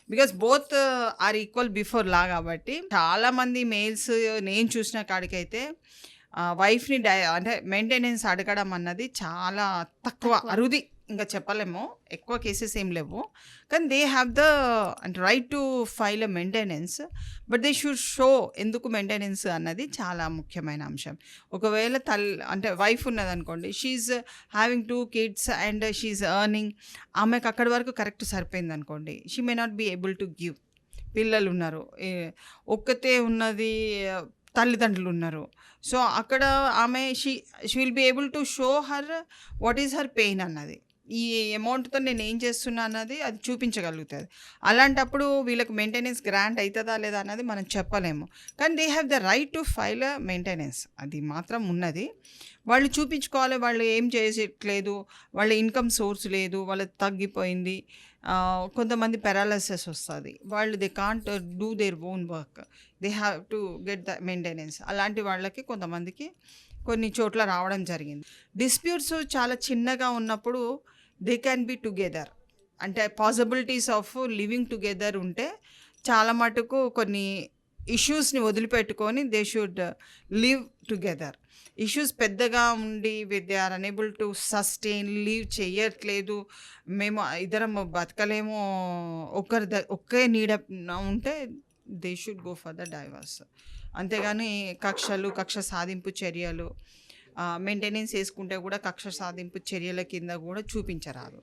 Because both are equal before law కాబట్టి చాలామంది mails నేను చూసిన కాడికైతే వైఫ్‌ని అంటే మెయింటెనెన్స్ అడగడం అన్నది చాలా తక్కువ, తక్కువ. అరుది. ఇంక చెప్పలేము. ఎక్కువ కేసెస్ ఏం లేవు. కానీ దే హ్యావ్ ద అంటే right to file a maintenance. But they should show ఎందుకు మెయింటెనెన్స్ అన్నది చాలా ముఖ్యమైన అంశం. ఒకవేళ అంటే వైఫ్ ఉన్నదనుకోండి, she is having 2 kids and she is earning. ఆమెకు అక్కడి వరకు కరెక్ట్ సరిపోయిందనుకోండి. She may not be able to give. పిల్లలున్నారు. ఒక్కతే ఉన్నది. తల్లిదండ్రులున్నారు. సో, అక్కడ ఆమె she will be able to show her what is her pain అన్నది. ఈ అమౌంట్‌తో నేనేం చేస్తున్నా అన్నది అది చూపించగలుగుతది. అలాంటప్పుడు వీళ్ళకి మెయింటెనెన్స్ గ్రాంట్ అయితదా లేదా అన్నది మనం చెప్పలేము. కానీ they have the right to file a maintenance. అది మాత్రం ఉన్నది. వాళ్ళు చూపించుకోవాలి. వాళ్ళు ఏం చేయట్లేదు. వాళ్ళ ఇన్‌కమ్ సోర్స్ లేదు. వాళ్ళది తగ్గిపోయింది. కొంతమంది పారాలిసిస్ వస్తది. వాళ్ళు they can't do their own work. They have to get the maintenance. అలాంటి వాళ్ళకి కొంతమందికి కొన్ని చోట్ల రావడం జరిగింది. డిస్ప్యూట్స్ చాలా చిన్నగా ఉన్నప్పుడు దే క్యాన్ బి టుగెదర్. అంటే పాసిబిలిటీస్ ఆఫ్ లివింగ్ టుగెదర్ ఉంటే చాలా మటుకు కొన్ని ఇష్యూస్‌ని వదిలిపెట్టుకొని they should live together. Issues పెద్దగా ఉండి they are unable to sustain live చెయ్యట్లేదు. మేము ఇద్దరం బతకలేము. ఒకే నీడ ఉంటే they should go for the divorce. అంతేగాని కక్ష సాధింపు చర్యలు మెయింటెనెన్స్ చేసుకుంటే కూడా కక్ష సాధింపు చర్యల కింద కూడా చూపించరాదు.